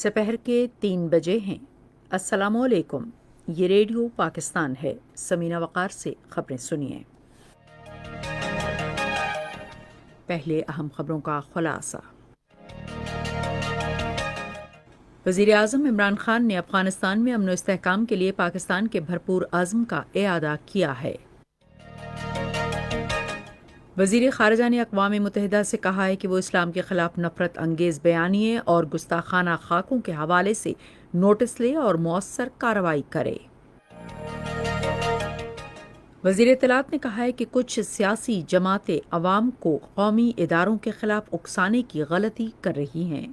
سپہر کے 3 بجے ہیں۔ السلام علیکم، یہ ریڈیو پاکستان ہے۔ سمینہ وقار سے خبریں سنیے۔ پہلے اہم خبروں کا خلاصہ۔ وزیر اعظم عمران خان نے افغانستان میں امن و استحکام کے لیے پاکستان کے بھرپور عزم کا اعادہ کیا ہے۔ وزیر خارجہ نے اقوام متحدہ سے کہا ہے کہ وہ اسلام کے خلاف نفرت انگیز بیانیے اور گستاخانہ خاکوں کے حوالے سے نوٹس لے اور مؤثر کارروائی کرے۔ وزیر اطلاعات نے کہا ہے کہ کچھ سیاسی جماعتیں عوام کو قومی اداروں کے خلاف اکسانے کی غلطی کر رہی ہیں۔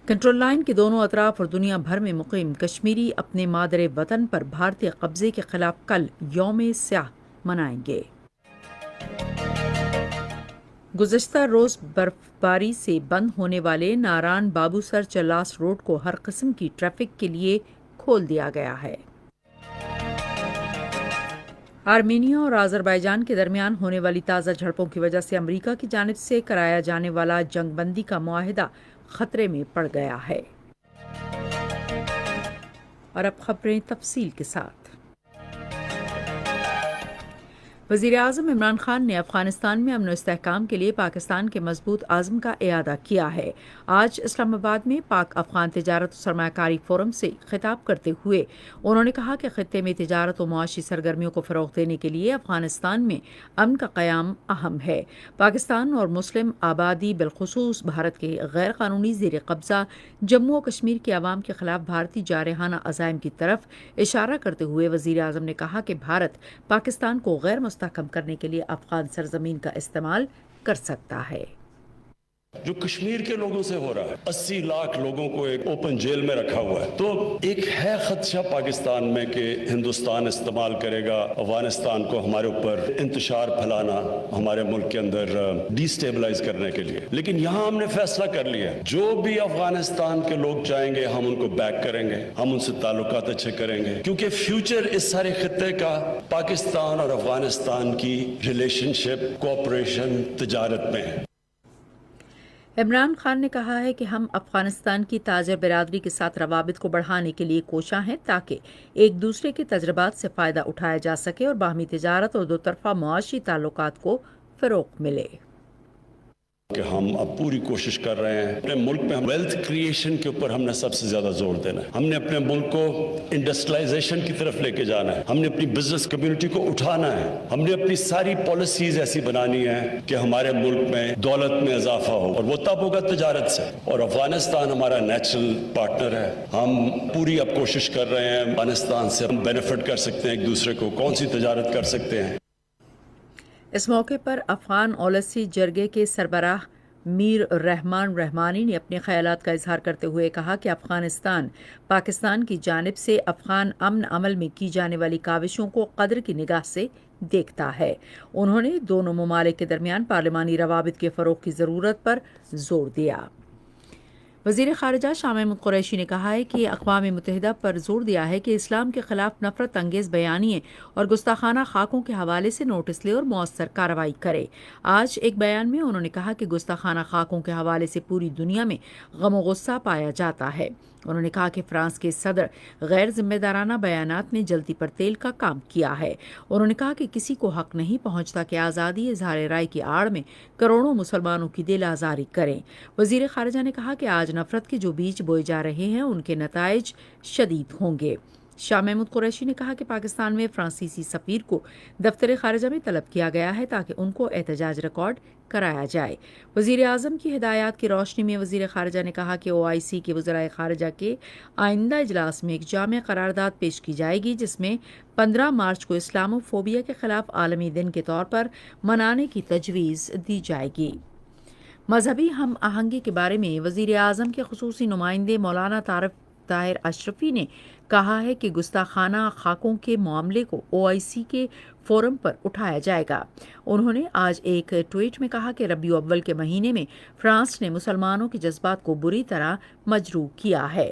کنٹرول لائن کے دونوں اطراف اور دنیا بھر میں مقیم کشمیری اپنے مادر وطن پر بھارتی قبضے کے خلاف کل یوم سیاہ منائیں گے۔ گزشتہ روز برفباری سے بند ہونے والے ناران بابو سر چلاس روڈ کو ہر قسم کی ٹریفک کے لیے کھول دیا گیا ہے۔ آرمینیا اور آذربائیجان کے درمیان ہونے والی تازہ جھڑپوں کی وجہ سے امریکہ کی جانب سے کرایا جانے والا جنگ بندی کا معاہدہ خطرے میں پڑ گیا ہے۔ اور اب خبریں تفصیل کے ساتھ۔ وزیر اعظم عمران خان نے افغانستان میں امن و استحکام کے لیے پاکستان کے مضبوط عزم کا اعادہ کیا ہے۔ آج اسلام آباد میں پاک افغان تجارت و سرمایہ کاری فورم سے خطاب کرتے ہوئے انہوں نے کہا کہ خطے میں تجارت و معاشی سرگرمیوں کو فروغ دینے کے لیے افغانستان میں امن کا قیام اہم ہے۔ پاکستان اور مسلم آبادی بالخصوص بھارت کے غیر قانونی زیر قبضہ جموں و کشمیر کے عوام کے خلاف بھارتی جارحانہ عزائم کی طرف اشارہ کرتے ہوئے وزیر اعظم نے کہا کہ بھارت پاکستان کو غیر مستحکم کرنے کے لیے افغان سرزمین کا استعمال کر سکتا ہے۔ جو کشمیر کے لوگوں سے ہو رہا ہے، 80 لاکھ لوگوں کو ایک اوپن جیل میں رکھا ہوا ہے، تو ایک ہے خدشہ پاکستان میں کہ ہندوستان استعمال کرے گا افغانستان کو ہمارے اوپر انتشار پھیلانا، ہمارے ملک کے اندر ڈی سٹیبلائز کرنے کے لیے۔ لیکن یہاں ہم نے فیصلہ کر لیا ہے، جو بھی افغانستان کے لوگ چاہیں گے ہم ان کو بیک کریں گے، ہم ان سے تعلقات اچھے کریں گے، کیونکہ فیوچر اس سارے خطے کا پاکستان اور افغانستان کی ریلیشن شپ، کوآپریشن، تجارت میں ہے۔ عمران خان نے کہا ہے کہ ہم افغانستان کی تاجر برادری کے ساتھ روابط کو بڑھانے کے لیے کوشاں ہیں تاکہ ایک دوسرے کے تجربات سے فائدہ اٹھایا جا سکے اور باہمی تجارت اور دوطرفہ معاشی تعلقات کو فروغ ملے۔ کہ ہم اب پوری کوشش کر رہے ہیں اپنے ملک میں ویلتھ کریشن کے اوپر ہم نے سب سے زیادہ زور دینا ہے، ہم نے اپنے ملک کو انڈسٹریلائزیشن کی طرف لے کے جانا ہے، ہم نے اپنی بزنس کمیونٹی کو اٹھانا ہے، ہم نے اپنی ساری پالیسیز ایسی بنانی ہے کہ ہمارے ملک میں دولت میں اضافہ ہو، اور وہ تب ہوگا تجارت سے، اور افغانستان ہمارا نیچرل پارٹنر ہے۔ ہم پوری اب کوشش کر رہے ہیں افغانستان سے ہم بینیفٹ کر سکتے ہیں، ایک دوسرے کو کون سی تجارت کر سکتے ہیں۔ اس موقع پر افغان اولسی جرگے کے سربراہ میر رحمان رحمانی نے اپنے خیالات کا اظہار کرتے ہوئے کہا کہ افغانستان پاکستان کی جانب سے افغان امن عمل میں کی جانے والی کاوشوں کو قدر کی نگاہ سے دیکھتا ہے۔ انہوں نے دونوں ممالک کے درمیان پارلیمانی روابط کے فروغ کی ضرورت پر زور دیا۔ وزیر خارجہ شاہ محمود قریشی نے کہا ہے کہ اقوام متحدہ پر زور دیا ہے کہ اسلام کے خلاف نفرت انگیز بیانیے اور گستاخانہ خاکوں کے حوالے سے نوٹس لے اور مؤثر کارروائی کرے۔ آج ایک بیان میں انہوں نے کہا کہ گستاخانہ خاکوں کے حوالے سے پوری دنیا میں غم و غصہ پایا جاتا ہے۔ انہوں نے کہا کہ فرانس کے صدر غیر ذمہ دارانہ بیانات نے جلتی پر تیل کا کام کیا ہے۔ انہوں نے کہا کہ کسی کو حق نہیں پہنچتا کہ آزادی اظہار رائے کی آڑ میں کروڑوں مسلمانوں کی دل آزاری کریں۔ وزیر خارجہ نے کہا کہ آج نفرت کے جو بیج بوئے جا رہے ہیں ان کے نتائج شدید ہوں گے۔ شاہ محمود قریشی نے کہا کہ پاکستان میں فرانسیسی سفیر کو دفتر خارجہ میں طلب کیا گیا ہے تاکہ ان کو احتجاج ریکارڈ کرایا جائے۔ وزیر اعظم کی ہدایات کی روشنی میں وزیر خارجہ نے کہا کہ OIC کے وزرائے خارجہ کے آئندہ اجلاس میں ایک جامع قرارداد پیش کی جائے گی جس میں 15 مارچ کو اسلام و فوبیا کے خلاف عالمی دن کے طور پر منانے کی تجویز دی جائے گی۔ مذہبی ہم آہنگی کے بارے میں وزیر اعظم کے خصوصی نمائندے مولانا طاہر اشرفی نے کہا ہے کہ گستاخانہ خاکوں کے معاملے کو OIC کے فورم پر اٹھایا جائے گا۔ انہوں نے آج ایک ٹویٹ میں کہا کہ ربیع الاول کے مہینے میں فرانس نے مسلمانوں کے جذبات کو بری طرح مجروح کیا ہے۔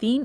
3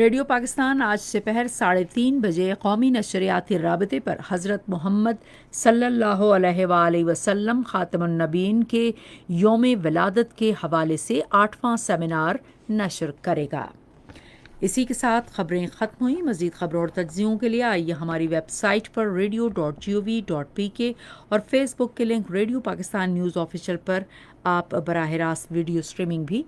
ریڈیو پاکستان آج سپہر 3:30 بجے قومی نشریاتی رابطے پر حضرت محمد صلی اللہ علیہ وآلہ وسلم خاتم النبیین کے یوم ولادت کے حوالے سے 8واں سیمینار نشر کرے گا۔ اسی کے ساتھ خبریں ختم ہوئیں۔ مزید خبروں اور تجزیوں کے لیے آئیے ہماری ویب سائٹ پر radio.gov.pk اور فیس بک کے link radio Pakistan news official پر آپ براہ راست ویڈیو سٹریمنگ بھی